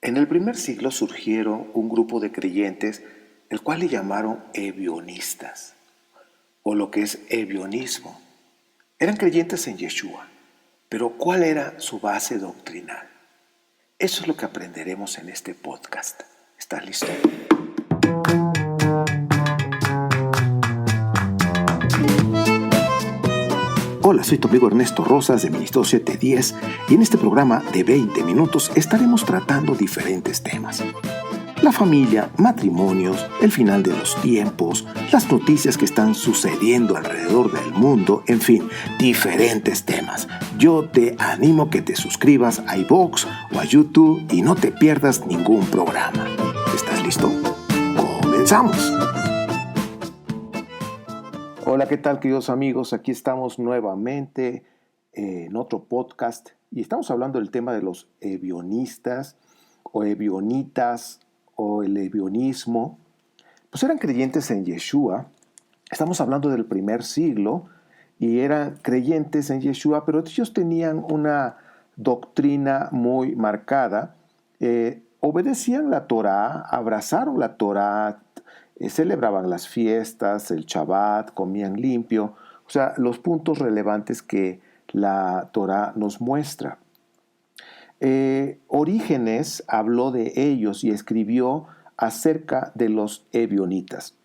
En el primer siglo surgieron un grupo de creyentes, el cual le llamaron ebionistas, o lo que es ebionismo. Eran creyentes en Yeshua, pero ¿cuál era su base doctrinal? Eso es lo que aprenderemos en este podcast. ¿Estás listo? Hola, soy tu amigo Ernesto Rosas de Ministerio 710 y en este programa de 20 minutos estaremos tratando diferentes temas. La familia, matrimonios, el final de los tiempos, las noticias que están sucediendo alrededor del mundo, en fin, diferentes temas. Yo te animo que te suscribas a iVoox o a YouTube y no te pierdas ningún programa. ¿Estás listo? ¡Comenzamos! Hola, ¿qué tal, queridos amigos? Aquí estamos nuevamente en otro podcast y estamos hablando del tema de los ebionistas o ebionitas o el ebionismo. Pues eran creyentes en Yeshua. Estamos hablando del primer siglo y eran creyentes en Yeshua, pero ellos tenían una doctrina muy marcada. Obedecían la Torá, abrazaron la Torá, celebraban las fiestas, el Shabbat, comían limpio, o sea, los puntos relevantes que la Torá nos muestra. Orígenes habló de ellos y escribió acerca de los ebionitas.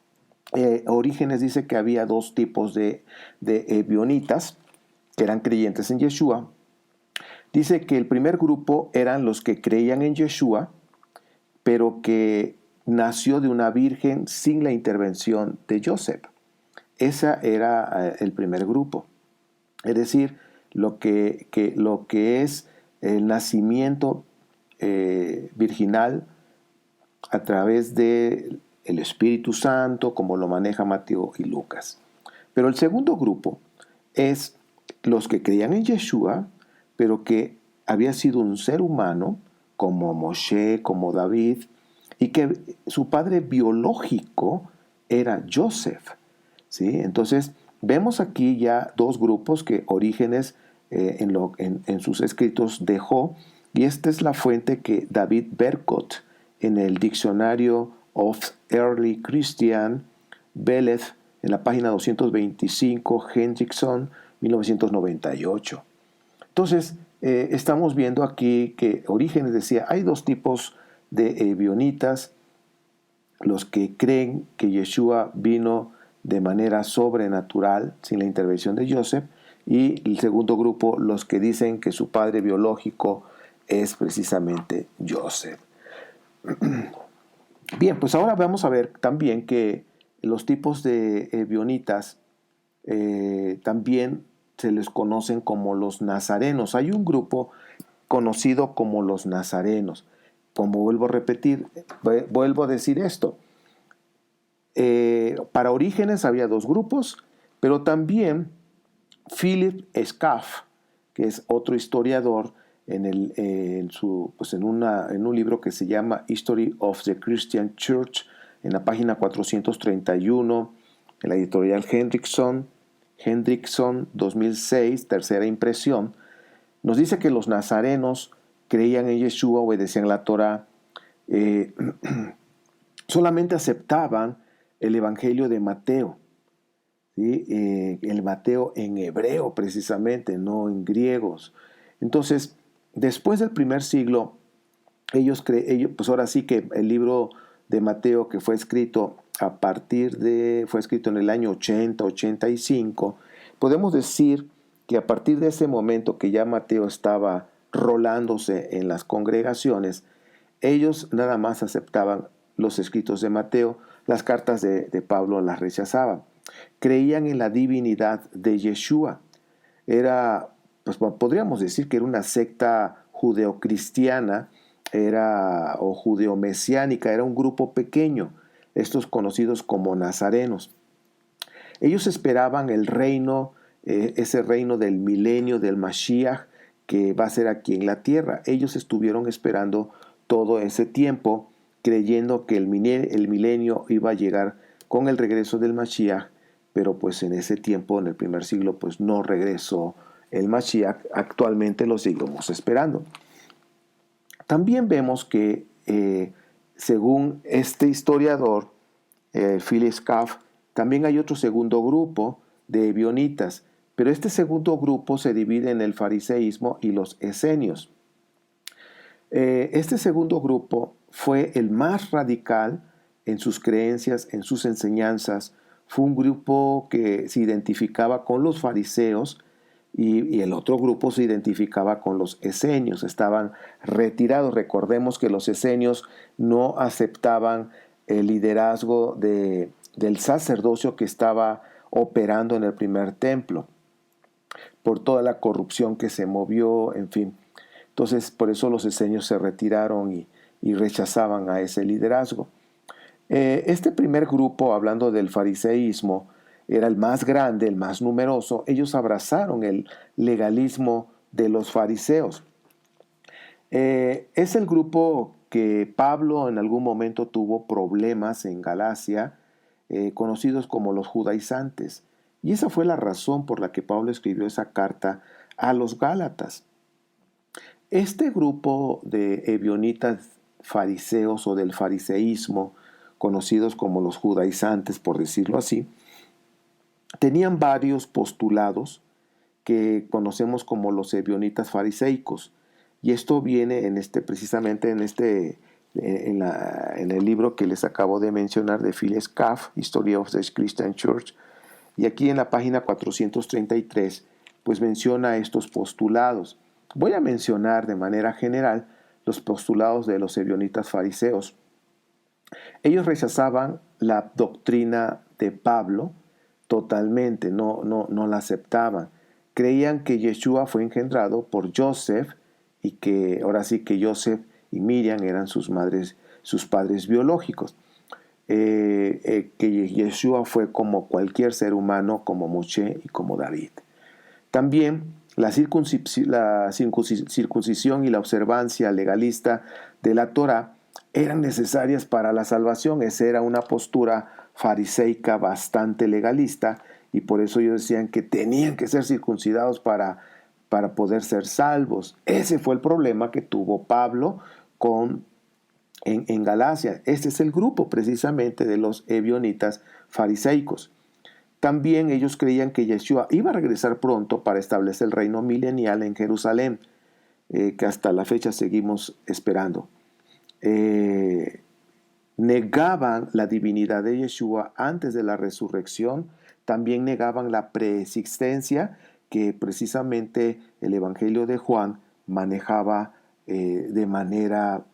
Orígenes dice que había dos tipos de ebionitas que eran creyentes en Yeshua. Dice que el primer grupo eran los que creían en Yeshua, pero que nació de una virgen sin la intervención de Joseph. Ese era el primer grupo. Es decir, lo que es el nacimiento virginal a través del Espíritu Santo, como lo maneja Mateo y Lucas. Pero el segundo grupo es los que creían en Yeshua, pero que había sido un ser humano, como Moshe, como David, y que su padre biológico era Joseph, ¿sí? Entonces, vemos aquí ya dos grupos que Orígenes en sus escritos dejó, y esta es la fuente que David Berkot en el Diccionario of Early Christian, Beleth, en la página 225, Hendrickson, 1998. Entonces, estamos viendo aquí que Orígenes decía, hay dos tipos de ebionitas, los que creen que Yeshua vino de manera sobrenatural, sin la intervención de Joseph, y el segundo grupo, los que dicen que su padre biológico es precisamente Joseph. Bien, pues ahora vamos a ver también que los tipos de ebionitas también se les conocen como los nazarenos. Hay un grupo conocido como los nazarenos. Como vuelvo a repetir, vuelvo a decir esto. Para Orígenes había dos grupos, pero también Philip Scaff, que es otro historiador, en un libro que se llama History of the Christian Church, en la página 431, en la editorial Hendrickson 2006, tercera impresión, nos dice que los nazarenos creían en Yeshua, obedecían la Torá, solamente aceptaban el Evangelio de Mateo, ¿sí? El Mateo en hebreo precisamente, no en griegos. Entonces, después del primer siglo, pues ahora sí que el libro de Mateo que fue escrito fue escrito en el año 80, 85, podemos decir que a partir de ese momento que ya Mateo estaba rolándose en las congregaciones, ellos nada más aceptaban los escritos de Mateo, las cartas de Pablo las rechazaban. Creían en la divinidad de Yeshua. Pues podríamos decir que era una secta judeocristiana, o judeomesiánica, era un grupo pequeño, estos conocidos como nazarenos. Ellos esperaban el reino, ese reino del milenio, del Mashiach, que va a ser aquí en la tierra. Ellos estuvieron esperando todo ese tiempo, creyendo que el milenio iba a llegar con el regreso del Mashiach, pero pues en ese tiempo, en el primer siglo, pues no regresó el Mashiach. Actualmente lo seguimos esperando. También vemos que según este historiador, Phyllis Scaff, también hay otro segundo grupo de ebionitas, pero este segundo grupo se divide en el fariseísmo y los esenios. Este segundo grupo fue el más radical en sus creencias, en sus enseñanzas. Fue un grupo que se identificaba con los fariseos y el otro grupo se identificaba con los esenios. Estaban retirados. Recordemos que los esenios no aceptaban el liderazgo del sacerdocio que estaba operando en el primer templo, por toda la corrupción que se movió, en fin. Entonces, por eso los esenios se retiraron y rechazaban a ese liderazgo. Este primer grupo, hablando del fariseísmo, era el más grande, el más numeroso. Ellos abrazaron el legalismo de los fariseos. Es el grupo que Pablo en algún momento tuvo problemas en Galacia, conocidos como los judaizantes. Y esa fue la razón por la que Pablo escribió esa carta a los Gálatas. Este grupo de ebionitas fariseos o del fariseísmo, conocidos como los judaizantes, por decirlo así, tenían varios postulados que conocemos como los ebionitas fariseicos. Y esto viene precisamente en el libro que les acabo de mencionar de Phyllis Scaff, History of the Christian Church. Y aquí en la página 433, pues menciona estos postulados. Voy a mencionar de manera general los postulados de los ebionitas fariseos. Ellos rechazaban la doctrina de Pablo totalmente, no la aceptaban. Creían que Yeshua fue engendrado por Joseph y que ahora sí que Joseph y Miriam eran sus padres biológicos. Que Yeshua fue como cualquier ser humano, como Moshe y como David. También la circuncisión y la observancia legalista de la Torá eran necesarias para la salvación. Esa era una postura fariseica bastante legalista y por eso ellos decían que tenían que ser circuncidados para poder ser salvos. Ese fue el problema que tuvo Pablo en Galacia. Este es el grupo precisamente de los ebionitas fariseicos. También ellos creían que Yeshua iba a regresar pronto para establecer el reino milenial en Jerusalén, que hasta la fecha seguimos esperando. Negaban la divinidad de Yeshua antes de la resurrección. También negaban la preexistencia que precisamente el Evangelio de Juan manejaba de manera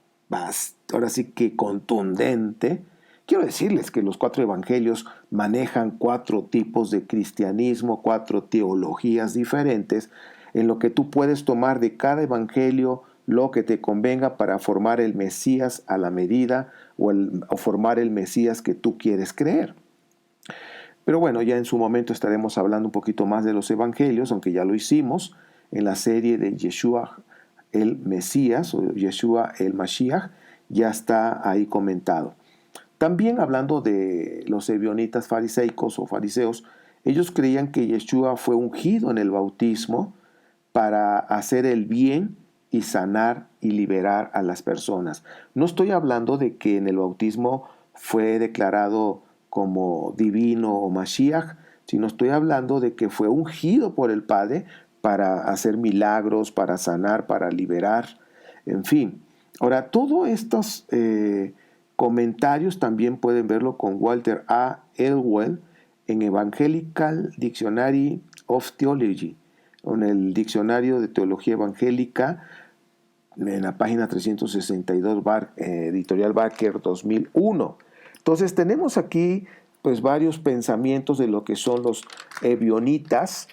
ahora sí que contundente. Quiero decirles que los 4 evangelios manejan 4 tipos de cristianismo, 4 teologías diferentes, en lo que tú puedes tomar de cada evangelio lo que te convenga para formar el Mesías a la medida o formar el Mesías que tú quieres creer. Pero bueno, ya en su momento estaremos hablando un poquito más de los evangelios, aunque ya lo hicimos en la serie de Yeshua el Mesías o Yeshua el Mashiach, ya está ahí comentado. También hablando de los ebionitas fariseicos o fariseos, ellos creían que Yeshua fue ungido en el bautismo para hacer el bien y sanar y liberar a las personas. No estoy hablando de que en el bautismo fue declarado como divino o Mashiach, sino estoy hablando de que fue ungido por el Padre para hacer milagros, para sanar, para liberar, en fin. Ahora, todos estos comentarios también pueden verlo con Walter A. Elwell en Evangelical Dictionary of Theology, en el Diccionario de Teología Evangélica, en la página 362, Editorial Barker 2001. Entonces tenemos aquí pues varios pensamientos de lo que son los ebionitas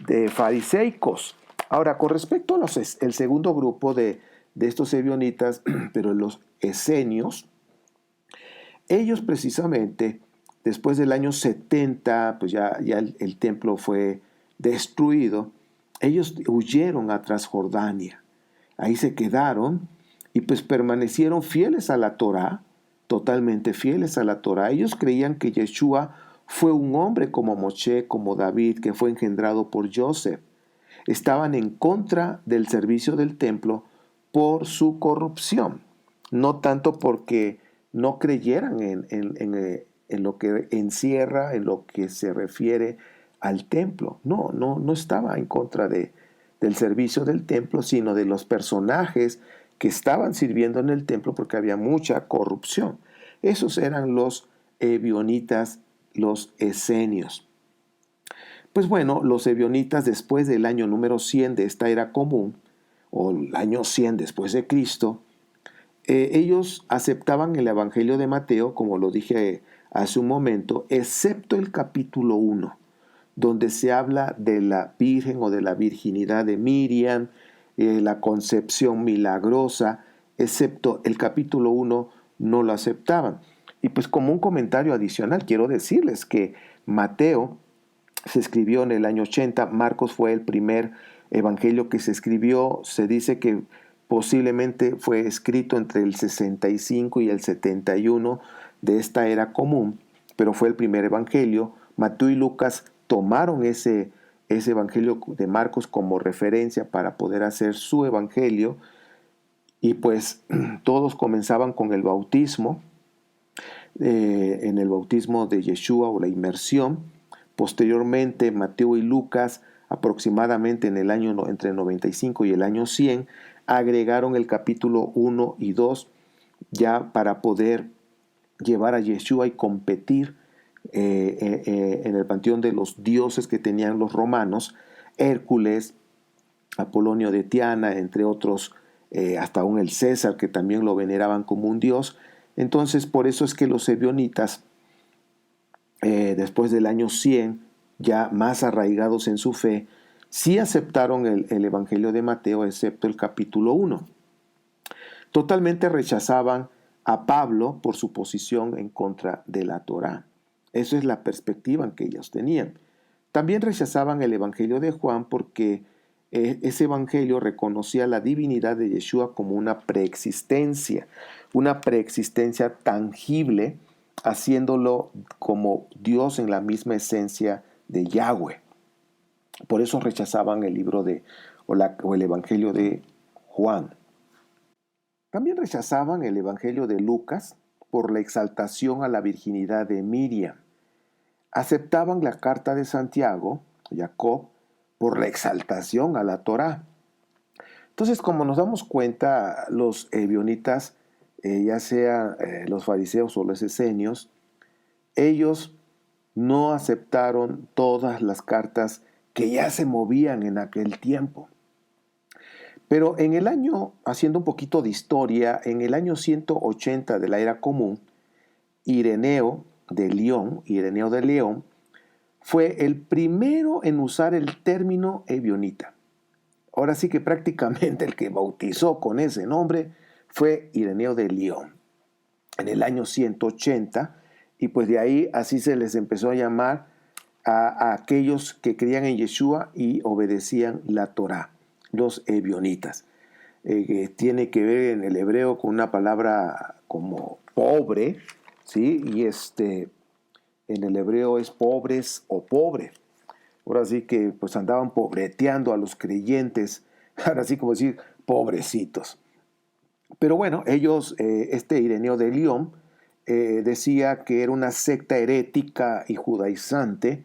de fariseicos. Ahora, con respecto a el segundo grupo de estos ebionitas, pero los esenios, ellos precisamente, después del año 70, pues ya el templo fue destruido, ellos huyeron a Transjordania. Ahí se quedaron y pues permanecieron fieles a la Torá, totalmente fieles a la Torá. Ellos creían que Yeshua fue un hombre como Moshe, como David, que fue engendrado por Joseph. Estaban en contra del servicio del templo por su corrupción. no tanto porque no creyeran en lo que encierra, en lo que se refiere al templo. No estaba en contra del servicio del templo, sino de los personajes que estaban sirviendo en el templo porque había mucha corrupción. Esos eran los ebionitas, los esenios. Pues bueno, los ebionitas después del año número 100 de esta era común, o el año 100 después de Cristo, ellos aceptaban el Evangelio de Mateo, como lo dije hace un momento, excepto el capítulo 1, donde se habla de la Virgen o de la virginidad de Miriam, la concepción milagrosa, excepto el capítulo 1 no lo aceptaban. Y pues como un comentario adicional, quiero decirles que Mateo se escribió en el año 80, Marcos fue el primer evangelio que se escribió, se dice que posiblemente fue escrito entre el 65 y el 71 de esta era común, pero fue el primer evangelio. Mateo y Lucas tomaron ese evangelio de Marcos como referencia para poder hacer su evangelio, y pues todos comenzaban con el bautismo, en el bautismo de Yeshua o la inmersión. Posteriormente, Mateo y Lucas, aproximadamente en el año entre el 95 y el año 100, agregaron el capítulo 1 y 2 ya para poder llevar a Yeshua y competir en el panteón de los dioses que tenían los romanos, Hércules, Apolonio de Tiana, entre otros, hasta aún el César, que también lo veneraban como un dios. Entonces, por eso es que los ebionitas, después del año 100, ya más arraigados en su fe, sí aceptaron el Evangelio de Mateo, excepto el capítulo 1. Totalmente rechazaban a Pablo por su posición en contra de la Torá. Esa es la perspectiva que ellos tenían. También rechazaban el Evangelio de Juan porque ese Evangelio reconocía la divinidad de Yeshua como una preexistencia tangible, haciéndolo como Dios en la misma esencia de Yahweh. Por eso rechazaban el libro o el Evangelio de Juan. También rechazaban el Evangelio de Lucas por la exaltación a la virginidad de Miriam. Aceptaban la carta de Santiago, Jacob, por la exaltación a la Torá. Entonces, como nos damos cuenta, los ebionitas, ya sea los fariseos o los esenios, ellos no aceptaron todas las cartas que ya se movían en aquel tiempo. Pero en el año, haciendo un poquito de historia, en el año 180 de la era común, Ireneo de León, fue el primero en usar el término ebionita. Ahora sí que prácticamente el que bautizó con ese nombre fue Ireneo de León en el año 180, y pues de ahí así se les empezó a llamar a aquellos que creían en Yeshua y obedecían la Torá, los ebionitas. Tiene que ver en el hebreo con una palabra como pobre, ¿sí? Y en el hebreo es pobres o pobre. Ahora sí que pues andaban pobreteando a los creyentes, ahora sí como decir pobrecitos. Pero bueno, ellos, Ireneo de León, decía que era una secta herética y judaizante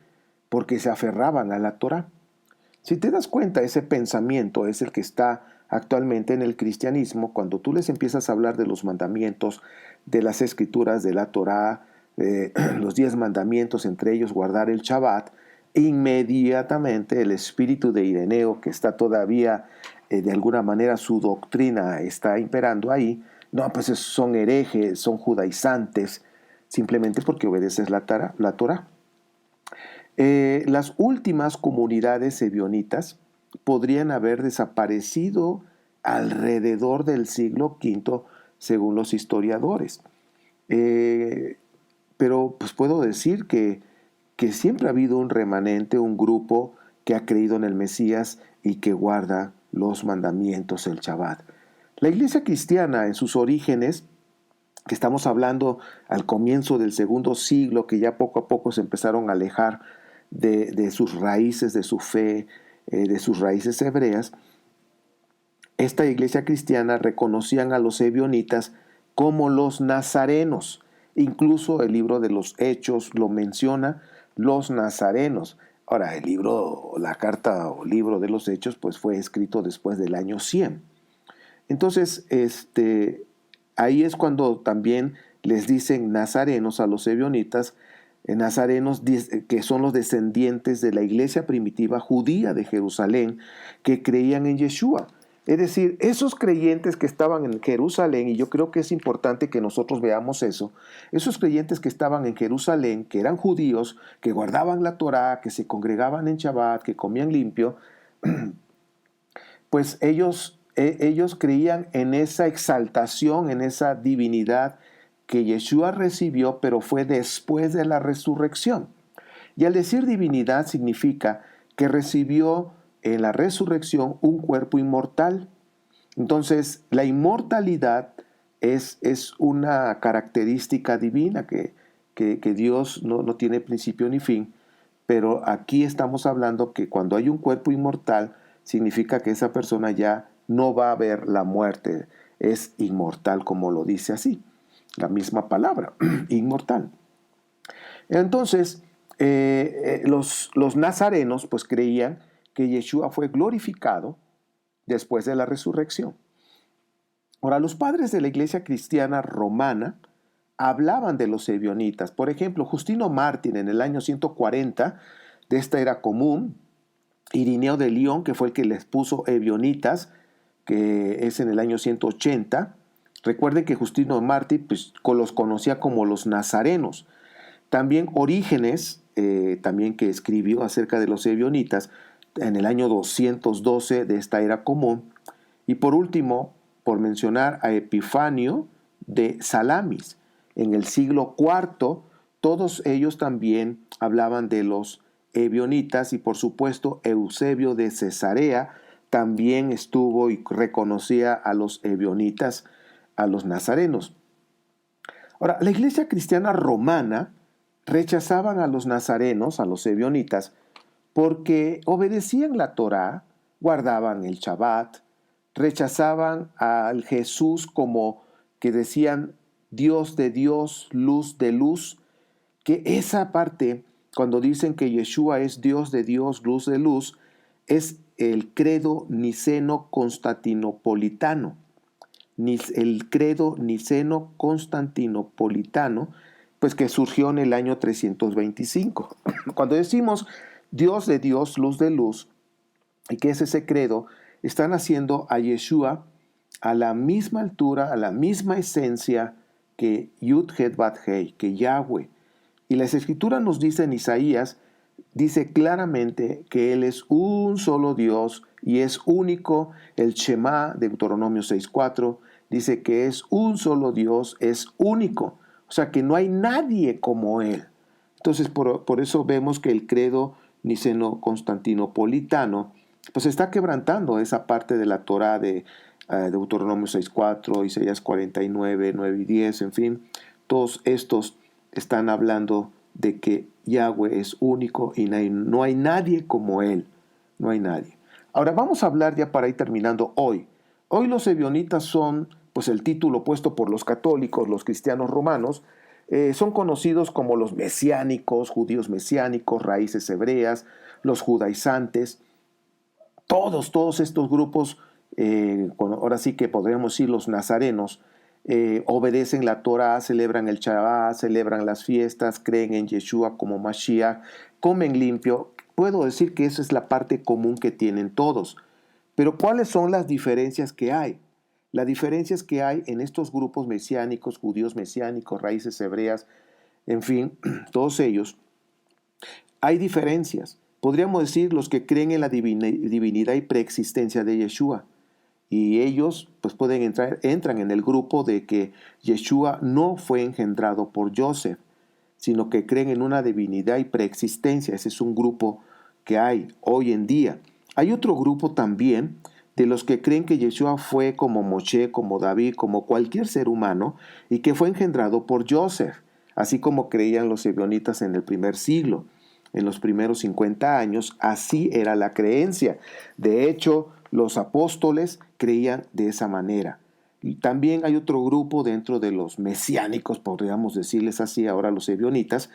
porque se aferraban a la Torá. Si te das cuenta, ese pensamiento es el que está actualmente en el cristianismo cuando tú les empiezas a hablar de los mandamientos, de las escrituras, de la Torá, los 10 mandamientos, entre ellos guardar el Shabbat. Inmediatamente el espíritu de Ireneo, que está todavía, de alguna manera su doctrina está imperando ahí, no, pues son herejes, son judaizantes, simplemente porque obedeces la Torá. Las últimas comunidades ebionitas podrían haber desaparecido alrededor del siglo V, según los historiadores. Pero pues puedo decir que siempre ha habido un remanente, un grupo que ha creído en el Mesías y que guarda los mandamientos, el Shabbat. La iglesia cristiana en sus orígenes, que estamos hablando al comienzo del segundo siglo, que ya poco a poco se empezaron a alejar de sus raíces, de su fe, de sus raíces hebreas, esta iglesia cristiana reconocían a los ebionitas como los nazarenos. Incluso el libro de los Hechos lo menciona, los nazarenos. Ahora, la carta o libro de los Hechos, pues fue escrito después del año 100. Entonces, ahí es cuando también les dicen nazarenos a los ebionitas, nazarenos que son los descendientes de la iglesia primitiva judía de Jerusalén que creían en Yeshua. Es decir, esos creyentes que estaban en Jerusalén, y yo creo que es importante que nosotros veamos eso, esos creyentes que estaban en Jerusalén, que eran judíos, que guardaban la Torá, que se congregaban en Shabbat, que comían limpio, pues ellos creían en esa exaltación, en esa divinidad que Yeshua recibió, pero fue después de la resurrección. Y al decir divinidad significa que recibió en la resurrección un cuerpo inmortal. Entonces, la inmortalidad es una característica divina que Dios no tiene principio ni fin, pero aquí estamos hablando que cuando hay un cuerpo inmortal, significa que esa persona ya no va a ver la muerte, es inmortal, como lo dice así, la misma palabra, inmortal. Entonces, los nazarenos pues creían que Yeshua fue glorificado después de la resurrección. Ahora, los padres de la iglesia cristiana romana hablaban de los ebionitas. Por ejemplo, Justino Mártir en el año 140 de esta era común, Irineo de León, que fue el que les puso ebionitas, que es en el año 180. Recuerden que Justino Mártir pues, los conocía como los nazarenos. También Orígenes, también que escribió acerca de los ebionitas en el año 212 de esta era común. Y por último, por mencionar a Epifanio de Salamis, en el siglo IV, todos ellos también hablaban de los ebionitas y por supuesto Eusebio de Cesarea también estuvo y reconocía a los ebionitas, a los nazarenos. Ahora, la iglesia cristiana romana rechazaban a los nazarenos, a los ebionitas, porque obedecían la Torá, guardaban el Shabbat, rechazaban al Jesús como que decían Dios de Dios, luz de luz, que esa parte, cuando dicen que Yeshua es Dios de Dios, luz de luz, es el credo niceno-constantinopolitano. El credo niceno-constantinopolitano, pues que surgió en el año 325. Cuando decimos Dios de Dios, luz de luz, y que es ese credo, están haciendo a Yeshua a la misma altura, a la misma esencia que Yud-Het Bat-Hei, que Yahweh. Y las Escrituras nos dicen, Isaías dice claramente que Él es un solo Dios y es único. El Shema de Deuteronomio 6.4 dice que es un solo Dios, es único. O sea que no hay nadie como Él. Entonces por eso vemos que el credo niceno-constantinopolitano pues está quebrantando esa parte de la Torá de Deuteronomio 6.4, Isaías 49, 9 y 10, en fin. Todos estos están hablando de que Yahweh es único y no hay nadie como Él. No hay nadie. Ahora vamos a hablar ya para ir terminando hoy. Hoy los ebionitas son pues el título puesto por los católicos, los cristianos romanos, son conocidos como los mesiánicos, judíos mesiánicos, raíces hebreas, los judaizantes. Todos estos grupos, ahora sí que podríamos decir los nazarenos, obedecen la Torah, celebran el Shabbat, celebran las fiestas, creen en Yeshua como Mashiach, comen limpio. Puedo decir que esa es la parte común que tienen todos. Pero ¿cuáles son las diferencias que hay? Las diferencias que hay en estos grupos mesiánicos, judíos mesiánicos, raíces hebreas, en fin, todos ellos, hay diferencias. Podríamos decir los que creen en la divinidad y preexistencia de Yeshua. Y ellos pues entran en el grupo de que Yeshua no fue engendrado por Joseph, sino que creen en una divinidad y preexistencia. Ese es un grupo que hay hoy en día. Hay otro grupo también de los que creen que Yeshua fue como Moshe, como David, como cualquier ser humano, y que fue engendrado por Joseph, así como creían los ebionitas en el primer siglo. En los primeros 50 años, así era la creencia. De hecho, los apóstoles creían de esa manera. Y también hay otro grupo dentro de los mesiánicos, podríamos decirles así, ahora los ebionitas.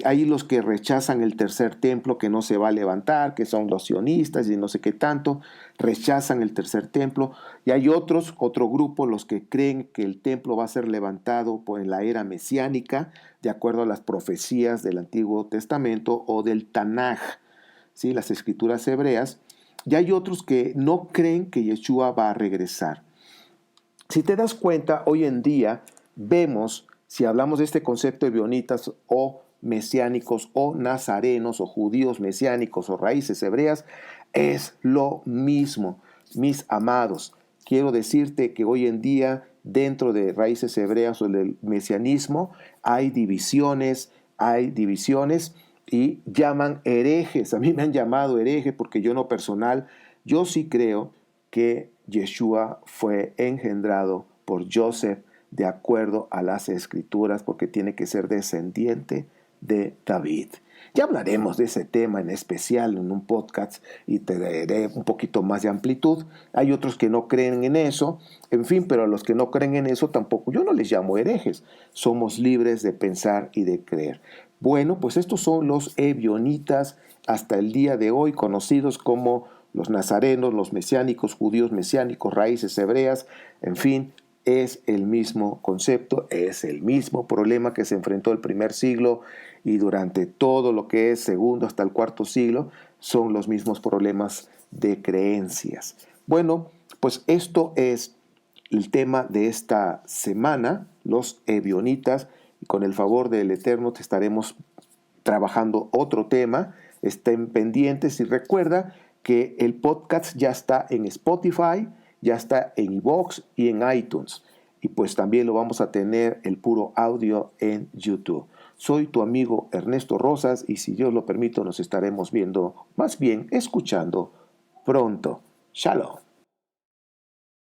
Hay los que rechazan el tercer templo, que no se va a levantar, que son los sionistas y no sé qué tanto, rechazan el tercer templo. Y hay otro grupo, los que creen que el templo va a ser levantado en la era mesiánica, de acuerdo a las profecías del Antiguo Testamento o del Tanaj, ¿sí? Las escrituras hebreas. Y hay otros que no creen que Yeshua va a regresar. Si te das cuenta, hoy en día vemos, si hablamos de este concepto de ebionitas o mesiánicos o nazarenos o judíos mesiánicos o raíces hebreas, es lo mismo, mis amados. Quiero decirte que hoy en día dentro de raíces hebreas o del mesianismo hay divisiones y llaman herejes. A mí me han llamado hereje porque yo en lo personal, yo sí creo que Yeshua fue engendrado por Joseph de acuerdo a las escrituras porque tiene que ser descendiente de David. Ya hablaremos de ese tema en especial en un podcast y te daré un poquito más de amplitud. Hay otros que no creen en eso, en fin, pero a los que no creen en eso tampoco, yo no les llamo herejes. Somos libres de pensar y de creer. Bueno, pues estos son los ebionitas hasta el día de hoy, conocidos como los nazarenos, los mesiánicos, judíos mesiánicos, raíces hebreas, en fin, es el mismo concepto, es el mismo problema que se enfrentó el primer siglo y durante todo lo que es segundo hasta el cuarto siglo, son los mismos problemas de creencias. Bueno, pues esto es el tema de esta semana, los ebionitas, y con el favor del Eterno te estaremos trabajando otro tema. Estén pendientes y recuerda que el podcast ya está en Spotify, ya está en iVoox y en iTunes. Y pues también lo vamos a tener el puro audio en YouTube. Soy tu amigo Ernesto Rosas y si Dios lo permite nos estaremos viendo, más bien escuchando pronto. Shalom.